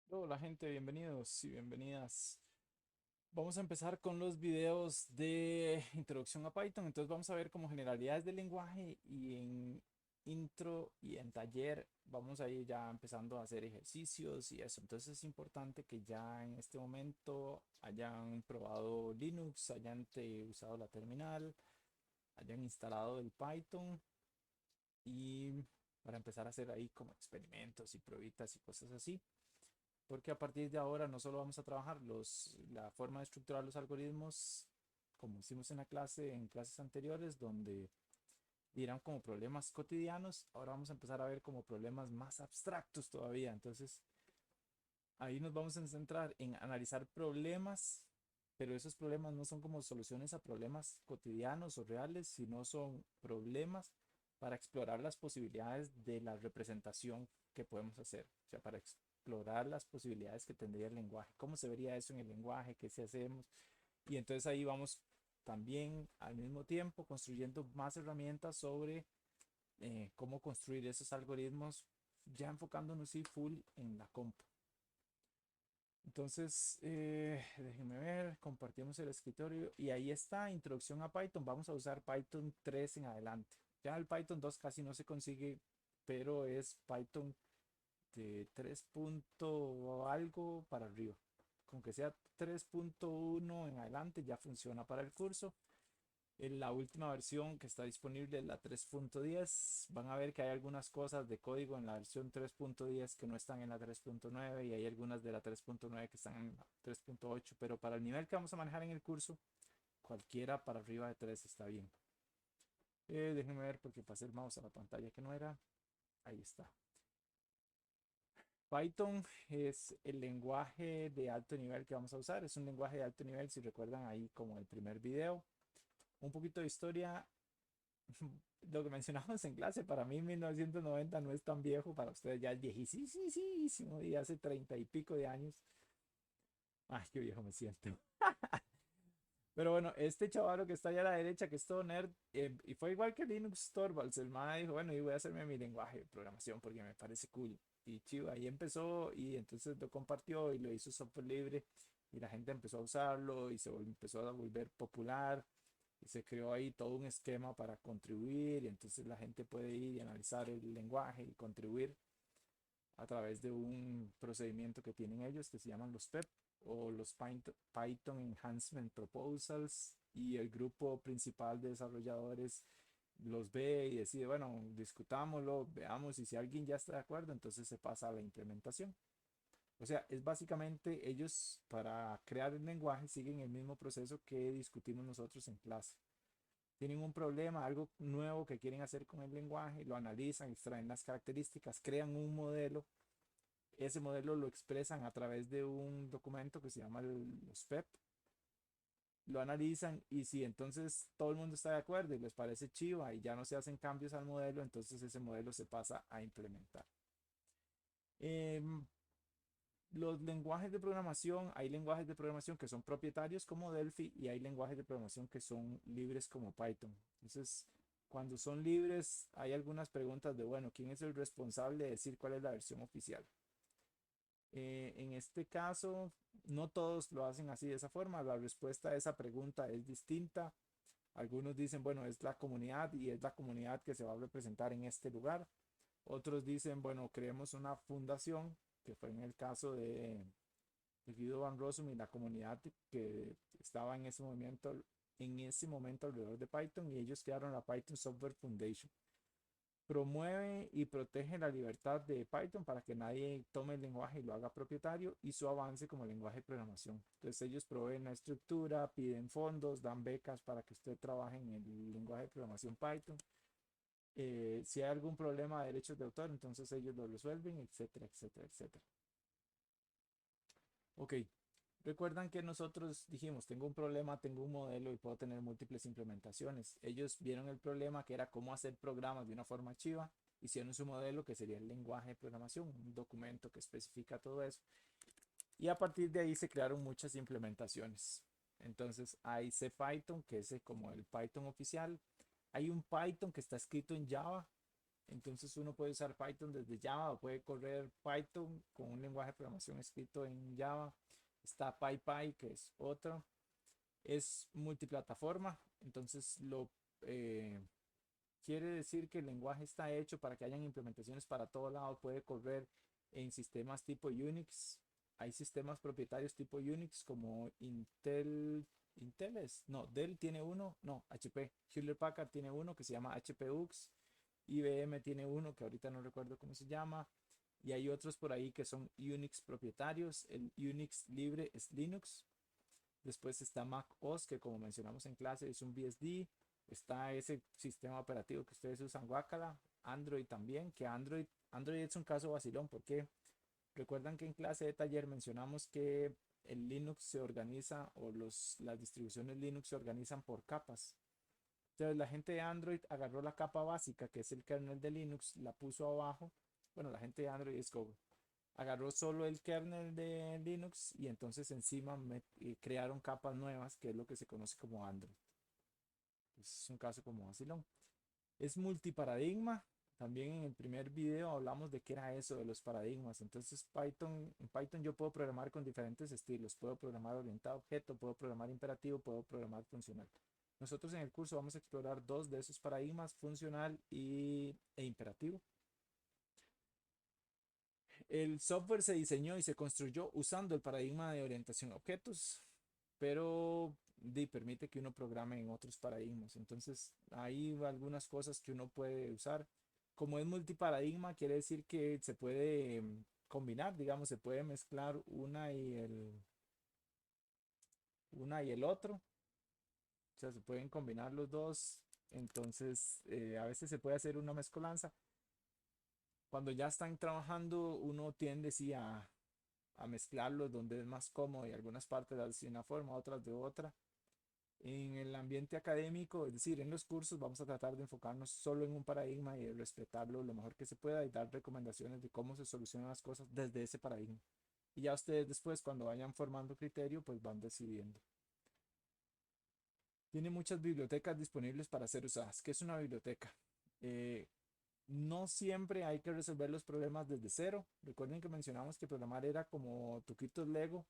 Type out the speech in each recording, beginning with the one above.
Hola gente, bienvenidos y bienvenidas. Vamos a empezar con los videos de introducción a Python. Entonces vamos a ver como generalidades del lenguaje y en intro y en taller vamos a ir ya empezando a hacer ejercicios y eso. Entonces es importante que ya en este momento hayan probado Linux, hayan usado la terminal, hayan instalado el Python y para empezar a hacer ahí como experimentos y pruebitas y cosas así. Porque a partir de ahora no solo vamos a trabajar la forma de estructurar los algoritmos, como hicimos en la clase, en clases anteriores, donde dirán como problemas cotidianos, ahora vamos a empezar a ver como problemas más abstractos todavía. Entonces, ahí nos vamos a centrar en analizar problemas, pero esos problemas no son como soluciones a problemas cotidianos o reales, sino son problemas para explorar las posibilidades de la representación que podemos hacer, o sea, para explorar las posibilidades que tendría el lenguaje, cómo se vería eso en el lenguaje, qué si hacemos, y entonces ahí vamos también al mismo tiempo construyendo más herramientas sobre cómo construir esos algoritmos, ya enfocándonos sí full en la compu. Entonces, déjenme ver, compartimos el escritorio y ahí está, introducción a Python. Vamos a usar Python 3 en adelante. Ya el Python 2 casi no se consigue, pero es Python de 3 punto algo para arriba. Con que sea 3.1 en adelante ya funciona para el curso. En la última versión que está disponible, la 3.10, van a ver que hay algunas cosas de código en la versión 3.10 que no están en la 3.9 y hay algunas de la 3.9 que están en la 3.8, pero para el nivel que vamos a manejar en el curso, cualquiera para arriba de 3 está bien. Déjenme ver porque pasé el mouse a la pantalla que no era. Ahí está. Python es el lenguaje de alto nivel que vamos a usar. Es un lenguaje de alto nivel, si recuerdan ahí como el primer video. Un poquito de historia. Lo que mencionamos en clase, para mí 1990 no es tan viejo, para ustedes ya es viejísimo y hace 30 y pico de años. Ay, qué viejo me siento. Pero bueno, este chavalo que está allá a la derecha, que es todo nerd, y fue igual que Linux Torvalds, el man dijo, bueno, y voy a hacerme mi lenguaje de programación porque me parece cool. Y chido, ahí empezó y entonces lo compartió y lo hizo software libre y la gente empezó a usarlo y empezó a volver popular y se creó ahí todo un esquema para contribuir y entonces la gente puede ir y analizar el lenguaje y contribuir a través de un procedimiento que tienen ellos que se llaman los PEP o los Python Enhancement Proposals y el grupo principal de desarrolladores los ve y decide, bueno, discutámoslo, veamos y si alguien ya está de acuerdo, entonces se pasa a la implementación. O sea, es básicamente ellos para crear el lenguaje siguen el mismo proceso que discutimos nosotros en clase. Tienen un problema, algo nuevo que quieren hacer con el lenguaje, lo analizan, extraen las características, crean un modelo. Ese modelo lo expresan a través de un documento que se llama los PEP. Lo analizan y si entonces todo el mundo está de acuerdo y les parece chiva y ya no se hacen cambios al modelo, entonces ese modelo se pasa a implementar. Em, los lenguajes de programación, hay lenguajes de programación que son propietarios como Delphi y hay lenguajes de programación que son libres como Python. Entonces, cuando son libres, hay algunas preguntas de, bueno, ¿quién es el responsable de decir cuál es la versión oficial? En este caso, no todos lo hacen así de esa forma. La respuesta a esa pregunta es distinta. Algunos dicen, bueno, es la comunidad y es la comunidad que se va a representar en este lugar. Otros dicen, bueno, creemos una fundación, que fue en el caso de Guido Van Rossum y la comunidad que estaba en ese momento alrededor de Python y ellos crearon la Python Software Foundation. Promueve y protege la libertad de Python para que nadie tome el lenguaje y lo haga propietario y su avance como lenguaje de programación. Entonces ellos proveen la estructura, piden fondos, dan becas para que usted trabaje en el lenguaje de programación Python. Si hay algún problema de derechos de autor, entonces ellos lo resuelven, etcétera, etcétera, etcétera. Ok, recuerdan que nosotros dijimos, tengo un problema, tengo un modelo y puedo tener múltiples implementaciones. Ellos vieron el problema que era cómo hacer programas de una forma chiva. Hicieron su modelo que sería el lenguaje de programación, un documento que especifica todo eso. Y a partir de ahí se crearon muchas implementaciones. Entonces hay CPython, que es como el Python oficial. Hay un Python que está escrito en Java, Entonces uno puede usar Python desde Java o puede correr Python con un lenguaje de programación escrito en Java. Está PyPy, que es otro. Es multiplataforma, entonces eh, quiere decir que el lenguaje está hecho para que hayan implementaciones para todo lado. Puede correr en sistemas tipo Unix. Hay sistemas propietarios tipo Unix como no, Dell tiene uno, no, HP. Hewlett Packard tiene uno que se llama HP UX. IBM tiene uno que ahorita no recuerdo cómo se llama. Y hay otros por ahí que son Unix propietarios. El Unix libre es Linux. Después está Mac OS, que como mencionamos en clase es un BSD. Está ese sistema operativo que ustedes usan, Guacala. Android también, que Android es un caso vacilón porque recuerdan que en clase de taller mencionamos que el Linux se organiza o las distribuciones Linux se organizan por capas. Entonces la gente de Android agarró la capa básica, que es el kernel de Linux, la puso abajo. Bueno, la gente de Android es como agarró solo el kernel de Linux y entonces encima crearon capas nuevas, que es lo que se conoce como Android. Es un caso como vacilón. Es multiparadigma. También en el primer video hablamos de qué era eso de los paradigmas. Entonces en Python yo puedo programar con diferentes estilos. Puedo programar orientado a objeto, puedo programar imperativo, puedo programar funcional. Nosotros en el curso vamos a explorar dos de esos paradigmas, funcional e imperativo. El software se diseñó y se construyó usando el paradigma de orientación a objetos, pero permite que uno programe en otros paradigmas. Entonces, hay algunas cosas que uno puede usar. Como es multiparadigma, quiere decir que se puede combinar, digamos, se puede mezclar una y el otro. O sea, se pueden combinar los dos. Entonces, a veces se puede hacer una mezcolanza. Cuando ya están trabajando, uno tiende sí a mezclarlos donde es más cómodo y algunas partes de una forma, otras de otra. En el ambiente académico, es decir, en los cursos, vamos a tratar de enfocarnos solo en un paradigma y respetarlo lo mejor que se pueda y dar recomendaciones de cómo se solucionan las cosas desde ese paradigma. Y ya ustedes después, cuando vayan formando criterio, pues van decidiendo. Tiene muchas bibliotecas disponibles para ser usadas. ¿Qué es una biblioteca? Eh, no siempre hay que resolver los problemas desde cero. Recuerden que mencionamos que programar era como tuquitos Lego.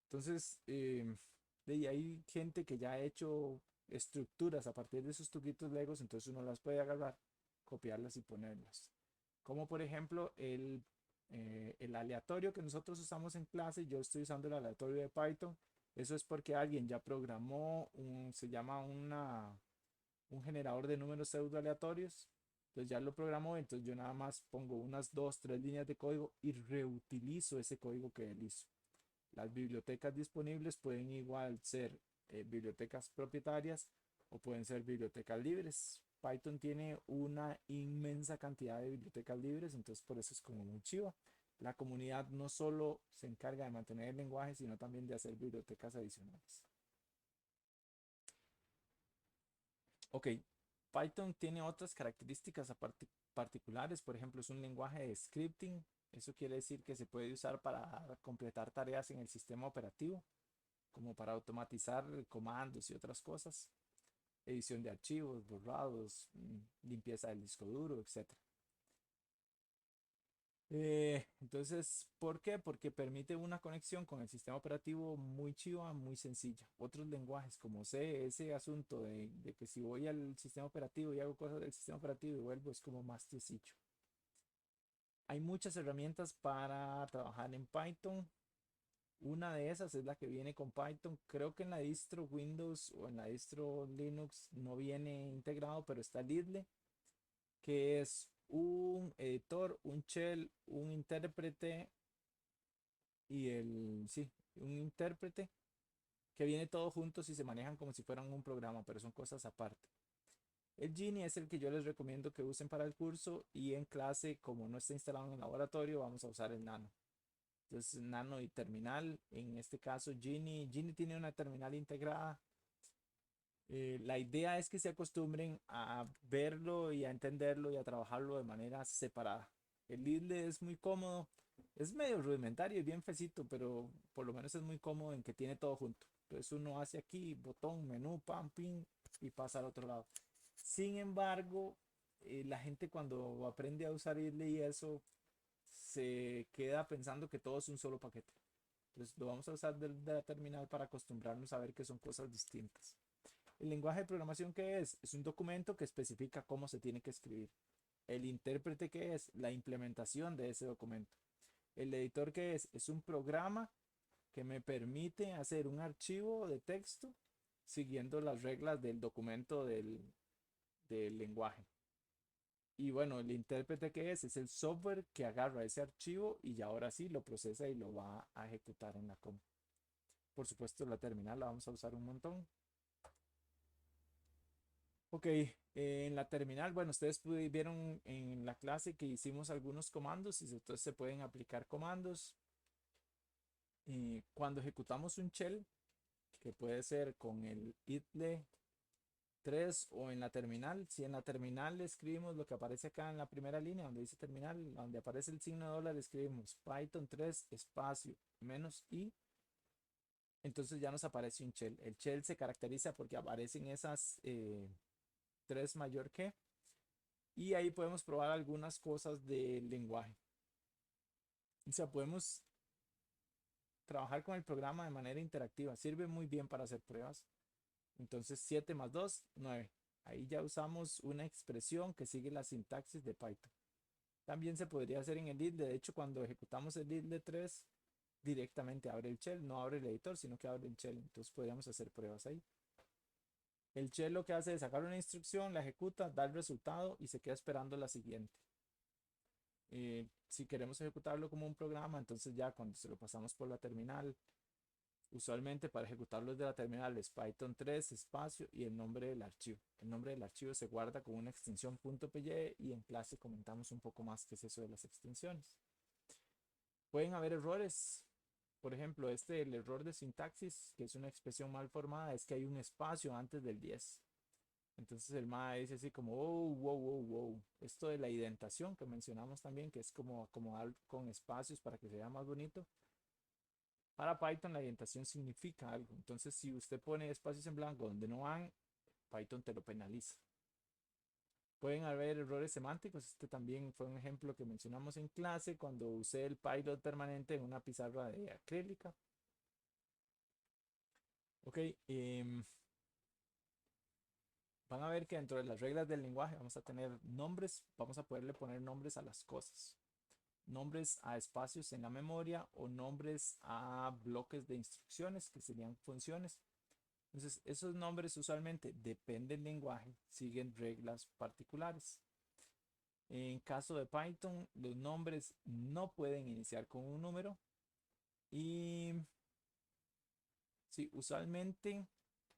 Entonces, hay gente que ya ha hecho estructuras a partir de esos tuquitos Legos, entonces uno las puede agarrar, copiarlas y ponerlas. Como por ejemplo el aleatorio que nosotros usamos en clase. Yo estoy usando el aleatorio de Python. Eso es porque alguien ya programó se llama un generador de números pseudo aleatorios. Entonces ya lo programó, entonces yo nada más pongo unas dos, tres líneas de código y reutilizo ese código que él hizo. Las bibliotecas disponibles pueden igual ser bibliotecas propietarias o pueden ser bibliotecas libres. Python tiene una inmensa cantidad de bibliotecas libres, entonces por eso es como muy chiva. La comunidad no solo se encarga de mantener el lenguaje, sino también de hacer bibliotecas adicionales. Ok, Python tiene otras características particulares. Por ejemplo, es un lenguaje de scripting. Eso quiere decir que se puede usar para completar tareas en el sistema operativo, como para automatizar comandos y otras cosas, edición de archivos, borrados, limpieza del disco duro, etc. Entonces, ¿por qué? Porque permite una conexión con el sistema operativo muy chiva, muy sencilla. Otros lenguajes como C, ese asunto de que si voy al sistema operativo y hago cosas del sistema operativo y vuelvo, es como más sencillo. Hay muchas herramientas para trabajar en Python. Una de esas es la que viene con Python. Creo que en la distro Windows o en la distro Linux no viene integrado, pero está Lidle, que es un editor, un shell, un intérprete sí, un intérprete que viene todo juntos y se manejan como si fueran un programa, pero son cosas aparte. El Genie es el que yo les recomiendo que usen para el curso y en clase, como no está instalado en el laboratorio, vamos a usar el Nano. Entonces, Nano y terminal, en este caso Genie tiene una terminal integrada. La idea es que se acostumbren a verlo y a entenderlo y a trabajarlo de manera separada. El Lidle es muy cómodo, es medio rudimentario y bien fecito, pero por lo menos es muy cómodo en que tiene todo junto. Entonces uno hace aquí, botón, menú, pam, pin y pasa al otro lado. Sin embargo, la gente cuando aprende a usar idle y eso se queda pensando que todo es un solo paquete. Entonces lo vamos a usar de la terminal para acostumbrarnos a ver que son cosas distintas. El lenguaje de programación, ¿qué es? Es un documento que especifica cómo se tiene que escribir. El intérprete, ¿qué es? La implementación de ese documento. El editor, ¿qué es? Es un programa que me permite hacer un archivo de texto siguiendo las reglas del documento del lenguaje. Y bueno, el intérprete, ¿qué es? Es el software que agarra ese archivo y ya ahora sí lo procesa y lo va a ejecutar en la compu. Por supuesto, la terminal la vamos a usar un montón. Ok, en la terminal, bueno, ustedes vieron en la clase que hicimos algunos comandos y entonces se pueden aplicar comandos. Cuando ejecutamos un shell, que puede ser con el idle 3 o en la terminal, si en la terminal le escribimos lo que aparece acá en la primera línea, donde dice terminal, donde aparece el signo de dólar, escribimos Python 3 espacio menos i, entonces ya nos aparece un shell. El shell se caracteriza porque aparecen esas 3 mayor que, y ahí podemos probar algunas cosas del lenguaje. O sea, podemos trabajar con el programa de manera interactiva. Sirve muy bien para hacer pruebas. Entonces 7 más 2, 9. Ahí ya usamos una expresión que sigue la sintaxis de Python. También se podría hacer en el idle. De hecho, cuando ejecutamos el idle 3, directamente abre el shell. No abre el editor, sino que abre el shell. Entonces podríamos hacer pruebas ahí. El shell lo que hace es sacar una instrucción, la ejecuta, da el resultado y se queda esperando la siguiente. Si queremos ejecutarlo como un programa, entonces ya cuando se lo pasamos por la terminal, usualmente para ejecutarlo desde la terminal es Python 3 espacio y el nombre del archivo. El nombre del archivo se guarda con una extensión .py y en clase comentamos un poco más qué es eso de las extensiones. Pueden haber errores. Por ejemplo, el error de sintaxis, que es una expresión mal formada, es que hay un espacio antes del 10. Entonces el MAE dice así como, oh, wow, wow, wow. Esto de la indentación que mencionamos también, que es como acomodar con espacios para que se vea más bonito. Para Python la indentación significa algo. Entonces si usted pone espacios en blanco donde no van, Python te lo penaliza. Pueden haber errores semánticos. Este también fue un ejemplo que mencionamos en clase cuando usé el pilot permanente en una pizarra de acrílica. Ok, van a ver que dentro de las reglas del lenguaje vamos a tener nombres, vamos a poderle poner nombres a las cosas, nombres a espacios en la memoria o nombres a bloques de instrucciones que serían funciones. Entonces, esos nombres usualmente depende del lenguaje, siguen reglas particulares. En caso de Python, los nombres no pueden iniciar con un número y sí, usualmente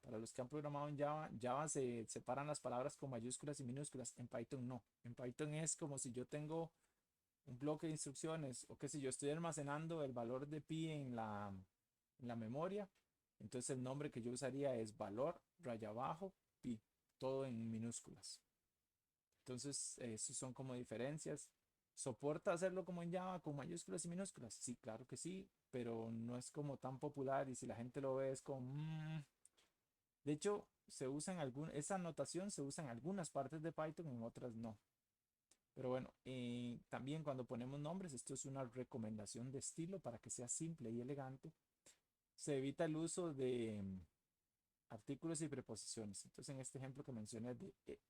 para los que han programado en Java se separan las palabras con mayúsculas y minúsculas. En Python no. En Python es como si yo tengo un bloque de instrucciones o que si yo estoy almacenando el valor de pi en la memoria, entonces el nombre que yo usaría es valor, raya abajo, pi, todo en minúsculas. Entonces, esos son como diferencias. ¿Soporta hacerlo como en Java con mayúsculas y minúsculas? Sí, claro que sí, pero no es como tan popular y si la gente lo ve es como... De hecho, esa notación se usa en algunas partes de Python, en otras no. Pero bueno, también cuando ponemos nombres, esto es una recomendación de estilo para que sea simple y elegante. Se evita el uso de artículos y preposiciones. Entonces, en este ejemplo que mencioné,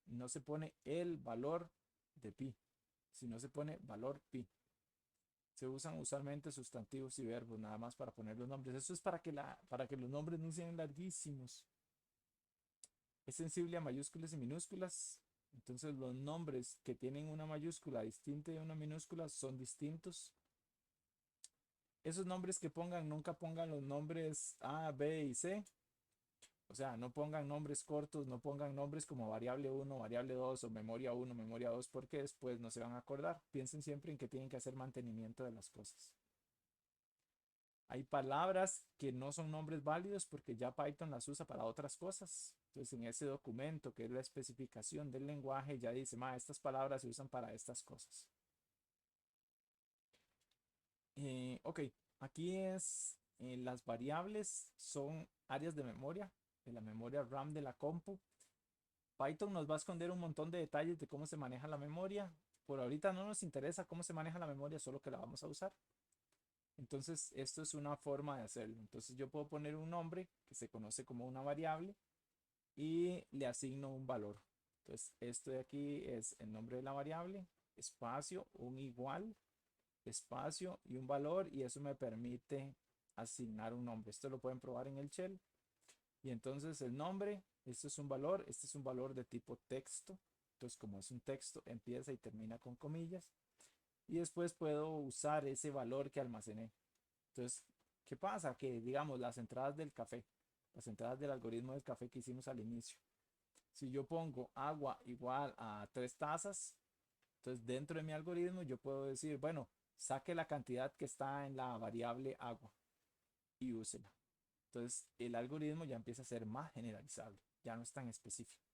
no se pone el valor de pi, sino se pone valor pi. Se usan usualmente sustantivos y verbos nada más para poner los nombres. Eso es para que los nombres no sean larguísimos. Es sensible a mayúsculas y minúsculas. Entonces los nombres que tienen una mayúscula distinta de una minúscula son distintos. Esos nombres que pongan, nunca pongan los nombres A, B y C. O sea, no pongan nombres cortos, no pongan nombres como variable 1, variable 2 o memoria 1, memoria 2, porque después no se van a acordar. Piensen siempre en que tienen que hacer mantenimiento de las cosas. Hay palabras que no son nombres válidos porque ya Python las usa para otras cosas. Entonces, en ese documento, que es la especificación del lenguaje, ya dice, estas palabras se usan para estas cosas. Ok, aquí las variables son áreas de memoria, de la memoria RAM de la compu. Python nos va a esconder un montón de detalles de cómo se maneja la memoria. Por ahorita no nos interesa cómo se maneja la memoria, solo que la vamos a usar. Entonces, esto es una forma de hacerlo. Entonces, yo puedo poner un nombre que se conoce como una variable y le asigno un valor. Entonces, esto de aquí es el nombre de la variable, espacio, un igual, espacio y un valor, y eso me permite asignar un nombre. Esto lo pueden probar en el shell. Y entonces el nombre, esto es un valor, este es un valor de tipo texto. Entonces, como es un texto, empieza y termina con comillas. Y después puedo usar ese valor que almacené. Entonces, ¿qué pasa? Que digamos las entradas del café, las entradas del algoritmo del café que hicimos al inicio. Si yo pongo agua igual a 3 tazas, entonces dentro de mi algoritmo yo puedo decir, bueno, saque la cantidad que está en la variable agua y úsela. Entonces el algoritmo ya empieza a ser más generalizable, ya no es tan específico.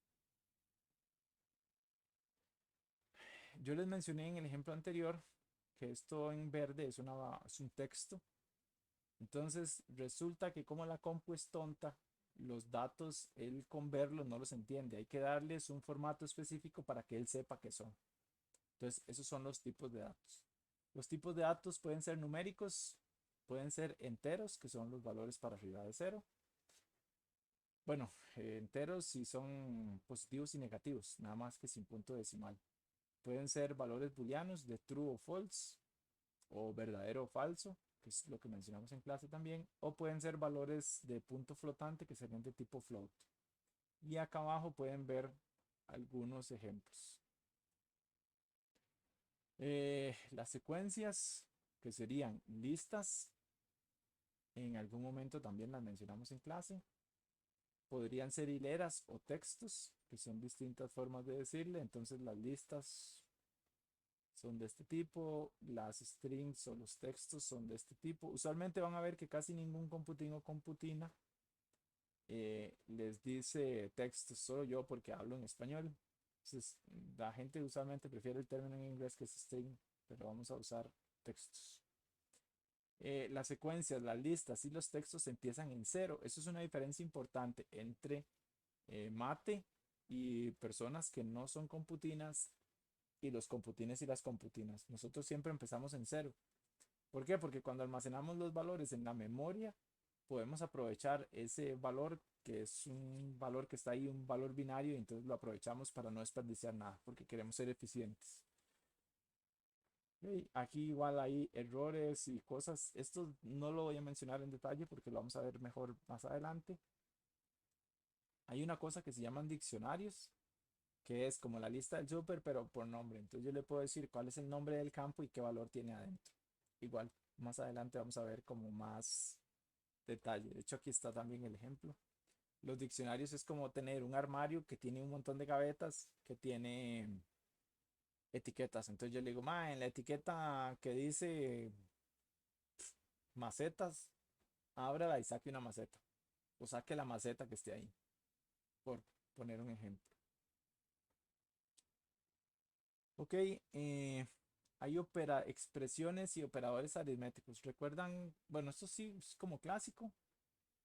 Yo les mencioné en el ejemplo anterior que esto en verde es un texto. Entonces resulta que como la compu es tonta, los datos, él con verlos no los entiende. Hay que darles un formato específico para que él sepa qué son. Entonces esos son los tipos de datos. Los tipos de datos pueden ser numéricos, pueden ser enteros, que son los valores para arriba de cero. Bueno, enteros si son positivos y negativos, nada más que sin punto decimal. Pueden ser valores booleanos de true o false, o verdadero o falso, que es lo que mencionamos en clase también, o pueden ser valores de punto flotante que serían de tipo float. Y acá abajo pueden ver algunos ejemplos. Las secuencias que serían listas, en algún momento también las mencionamos en clase. Podrían ser hileras o textos, que son distintas formas de decirle. Entonces las listas son de este tipo, las strings o los textos son de este tipo. Usualmente van a ver que casi ningún computín o computina les dice textos, solo yo porque hablo en español. Entonces, la gente usualmente prefiere el término en inglés que es string, pero vamos a usar textos. Las secuencias, las listas y los textos empiezan en cero. Eso es una diferencia importante entre mate y personas que no son computinas y los computines y las computinas. Nosotros siempre empezamos en cero. ¿Por qué? Porque cuando almacenamos los valores en la memoria, podemos aprovechar ese valor que es un valor que está ahí, un valor binario, y entonces lo aprovechamos para no desperdiciar nada, porque queremos ser eficientes. Okay. Aquí igual hay errores y cosas. Esto no lo voy a mencionar en detalle porque lo vamos a ver mejor más adelante. Hay una cosa que se llaman diccionarios, que es como la lista del súper, pero por nombre. Entonces yo le puedo decir cuál es el nombre del campo y qué valor tiene adentro. Igual, más adelante vamos a ver como más detalle. De hecho, aquí está también el ejemplo. Los diccionarios es como tener un armario que tiene un montón de gavetas, que tiene etiquetas. Entonces yo le digo, ma, en la etiqueta que dice macetas, ábrala y saque una maceta. O saque la maceta que esté ahí, por poner un ejemplo. Ok, hay expresiones y operadores aritméticos. ¿Recuerdan? Bueno, esto sí es como clásico.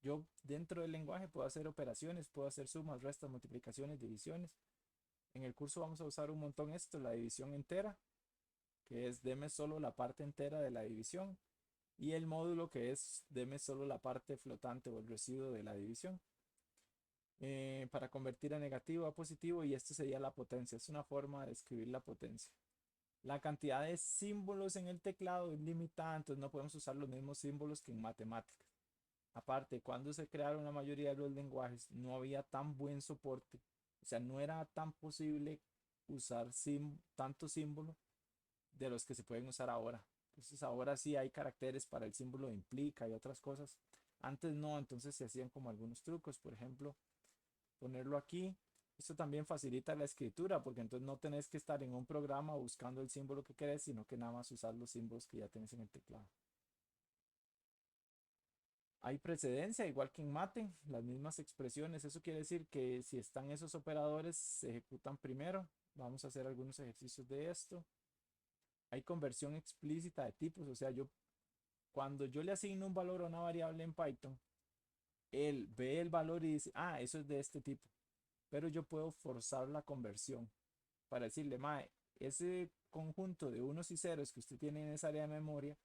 Yo dentro del lenguaje puedo hacer operaciones, puedo hacer sumas, restas, multiplicaciones, divisiones. En el curso vamos a usar un montón esto, la división entera, que es deme solo la parte entera de la división, y el módulo que es deme solo la parte flotante o el residuo de la división. Para convertir a negativo a positivo, y esto sería la potencia, es una forma de escribir la potencia. La cantidad de símbolos en el teclado es limitada, entonces no podemos usar los mismos símbolos que en matemáticas. Aparte, cuando se crearon la mayoría de los lenguajes, no había tan buen soporte, o sea, no era tan posible usar tanto símbolo de los que se pueden usar ahora. Entonces, ahora sí hay caracteres para el símbolo de implica y otras cosas. Antes no, entonces se hacían como algunos trucos, por ejemplo, ponerlo aquí. Esto también facilita la escritura porque entonces no tenés que estar en un programa buscando el símbolo que querés, sino que nada más usar los símbolos que ya tenés en el teclado. Hay precedencia, igual que en mate, las mismas expresiones. Eso quiere decir que si están esos operadores, se ejecutan primero. Vamos a hacer algunos ejercicios de esto. Hay conversión explícita de tipos, o sea, cuando yo le asigno un valor a una variable en Python, él ve el valor y dice, ah, eso es de este tipo. pero yo puedo forzar la conversión para decirle, mae, ese conjunto de unos y ceros que usted tiene en esa área de memoria,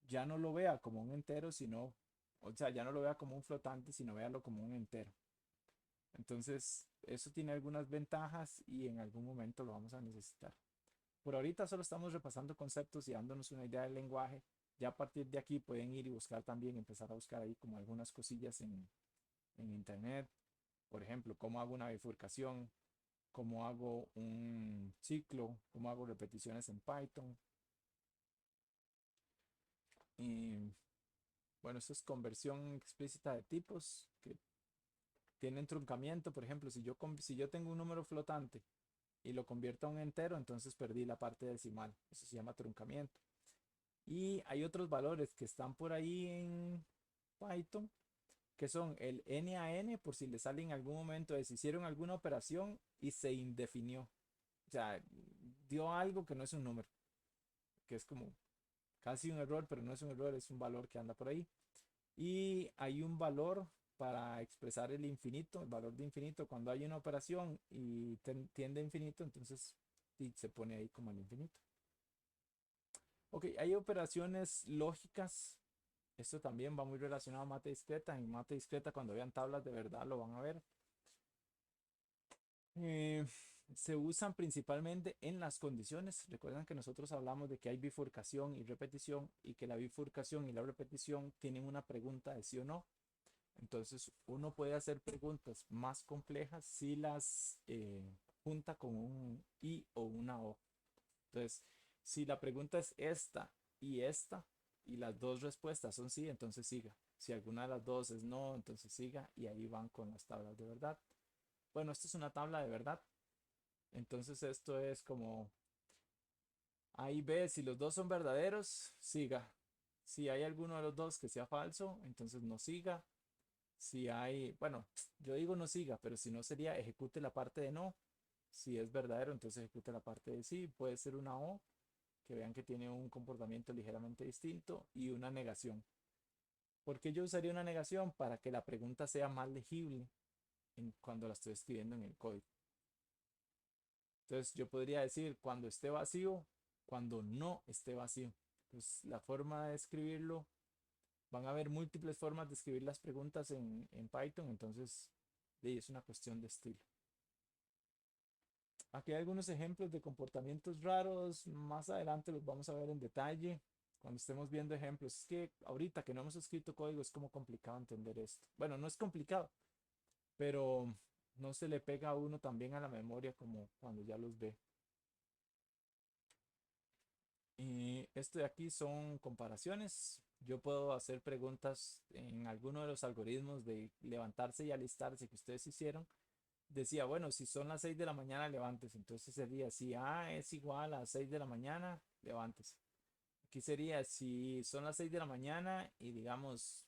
ya no lo vea como un entero, sino, o sea, ya no lo vea como un flotante, sino véalo como un entero. Entonces, eso tiene algunas ventajas y en algún momento lo vamos a necesitar. Por ahorita solo estamos repasando conceptos y dándonos una idea del lenguaje. Ya a partir de aquí pueden ir y buscar también, empezar a buscar ahí como algunas cosillas en internet. Por ejemplo, cómo hago una bifurcación, cómo hago un ciclo, cómo hago repeticiones en Python. Y bueno, esto es conversión explícita de tipos que tienen truncamiento. Por ejemplo, si yo tengo un número flotante y lo convierto a un entero, entonces perdí la parte decimal. Eso se llama truncamiento. Y hay otros valores que están por ahí en Python, que son el n a n, por si le sale en algún momento de si hicieron alguna operación y se indefinió. O sea, dio algo que no es un número, que es como casi un error, pero no es un error, es un valor que anda por ahí. Y hay un valor para expresar el infinito, el valor de infinito. Cuando hay una operación y tiende a infinito, entonces se pone ahí como el infinito. Ok, hay operaciones lógicas. Esto también va muy relacionado a mate discreta. En mate discreta, cuando vean tablas de verdad, lo van a ver. Eh, Se usan principalmente en las condiciones. Recuerdan que nosotros hablamos de que hay bifurcación y repetición y que la bifurcación y la repetición tienen una pregunta de sí o no. Entonces uno puede hacer preguntas más complejas si las junta con un y o una o. Entonces, si la pregunta es esta y las dos respuestas son sí, entonces siga. Si alguna de las dos es no, entonces siga y ahí van con las tablas de verdad. Bueno, esto es una tabla de verdad. Entonces esto es como ahí ve, si los dos son verdaderos, siga. Si hay alguno de los dos que sea falso, entonces no siga. Si hay, bueno, yo digo no siga, pero si no sería ejecute la parte de no. Si es verdadero, entonces ejecute la parte de sí. Puede ser una O, que vean que tiene un comportamiento ligeramente distinto, y una negación. ¿Por qué yo usaría una negación? Para que la pregunta sea más legible cuando la estoy escribiendo en el código. Entonces yo podría decir cuando esté vacío, cuando no esté vacío. Pues la forma de escribirlo, van a haber múltiples formas de escribir las preguntas en Python, entonces es una cuestión de estilo. Aquí hay algunos ejemplos de comportamientos raros, más adelante los vamos a ver en detalle cuando estemos viendo ejemplos. Es que ahorita que no hemos escrito código es como complicado entender esto. Bueno, no es complicado, pero no se le pega a uno también a la memoria como cuando ya los ve. Y esto de aquí son comparaciones. Yo puedo hacer preguntas en alguno de los algoritmos de levantarse y alistarse que ustedes hicieron. Decía, bueno, si son las 6 de la mañana, levántese. Entonces sería, si A es igual a 6 de la mañana, levántese. Aquí sería, si son las 6 de la mañana y digamos,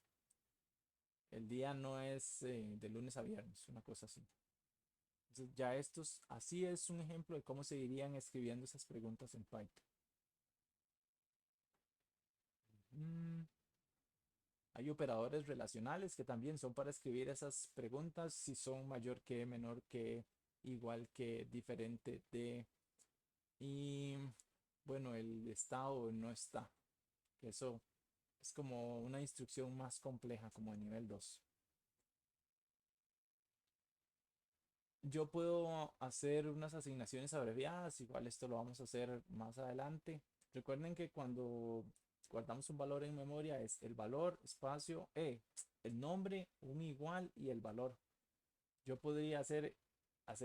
el día no es de lunes a viernes, una cosa así. Entonces ya estos, así es un ejemplo de cómo se irían escribiendo esas preguntas en Python. Mm, Hay operadores relacionales que también son para escribir esas preguntas, si son mayor que, menor que, igual que, diferente de. Y bueno, el estado no está. Eso es como una instrucción más compleja, como de nivel 2. Yo puedo hacer unas asignaciones abreviadas, igual esto lo vamos a hacer más adelante. Recuerden que cuando guardamos un valor en memoria es el valor, espacio, el nombre, un igual y el valor. Yo podría hacer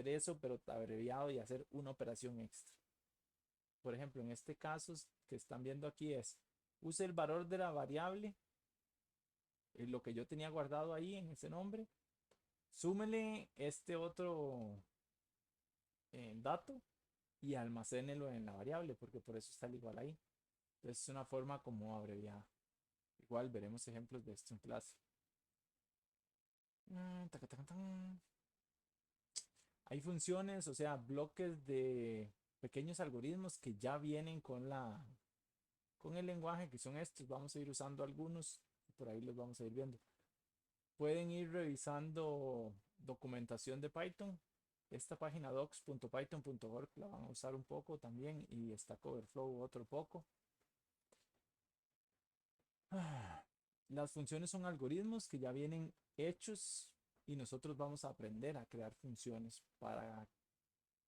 eso, pero abreviado y hacer una operación extra. Por ejemplo, en este caso que están viendo aquí es, use el valor de la variable, lo que yo tenía guardado ahí en ese nombre, súmele este otro dato y almacénelo en la variable, porque por eso está el igual ahí. Entonces es una forma como abreviada. Igual veremos ejemplos de esto en clase. Hay funciones, o sea, bloques de pequeños algoritmos que ya vienen con el lenguaje, que son estos. Vamos a ir usando algunos, por ahí los vamos a ir viendo. Pueden ir revisando documentación de Python. Esta página docs.python.org la van a usar un poco también y Stack Overflow otro poco. Las funciones son algoritmos que ya vienen hechos y nosotros vamos a aprender a crear funciones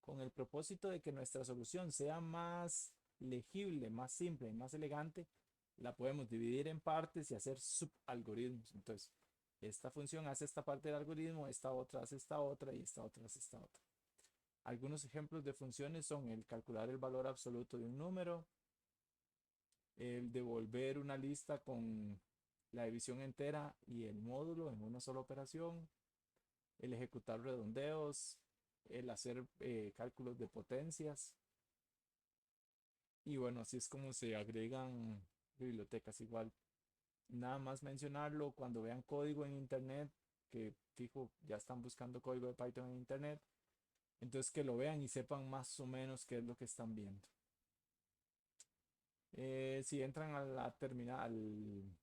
con el propósito de que nuestra solución sea más legible, más simple y más elegante. La podemos dividir en partes y hacer subalgoritmos. Entonces, esta función hace esta parte del algoritmo, esta otra hace esta otra y esta otra hace esta otra. Algunos ejemplos de funciones son el calcular el valor absoluto de un número, el devolver una lista con la división entera y el módulo en una sola operación, el ejecutar redondeos, el hacer cálculos de potencias. Y bueno, así es como se agregan bibliotecas. Igual, nada más mencionarlo cuando vean código en internet, que fijo, ya están buscando código de Python en internet. Entonces que lo vean y sepan más o menos qué es lo que están viendo. Si entran a la terminal, al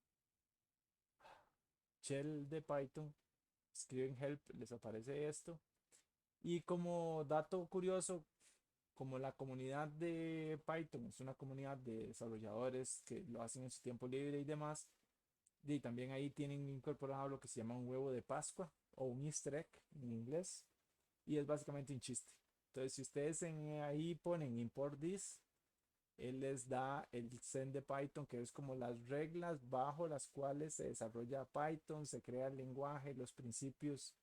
shell de Python, escriben help, les aparece esto. Y como dato curioso, como la comunidad de Python es una comunidad de desarrolladores que lo hacen en su tiempo libre y demás, y también ahí tienen incorporado lo que se llama un huevo de Pascua o un Easter egg en inglés, y es básicamente un chiste. Entonces, si ustedes ahí ponen import this, él les da el zen de Python, que es como las reglas bajo las cuales se desarrolla Python, se crea el lenguaje, los principios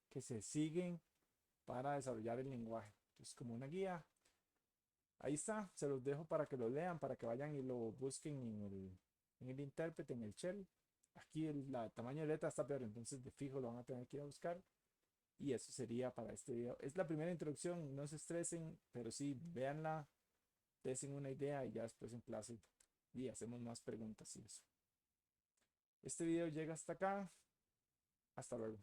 que se siguen para desarrollar el lenguaje. Entonces, como una guía. Ahí está, se los dejo para que lo lean, para que vayan y lo busquen en el intérprete, en el shell. Aquí el tamaño de letra está peor, entonces de fijo lo van a tener que ir a buscar. Y eso sería para este video. Es la primera introducción, no se estresen, pero sí, véanla, desen una idea y ya después en clase y hacemos más preguntas y eso. Este video llega hasta acá. Hasta luego.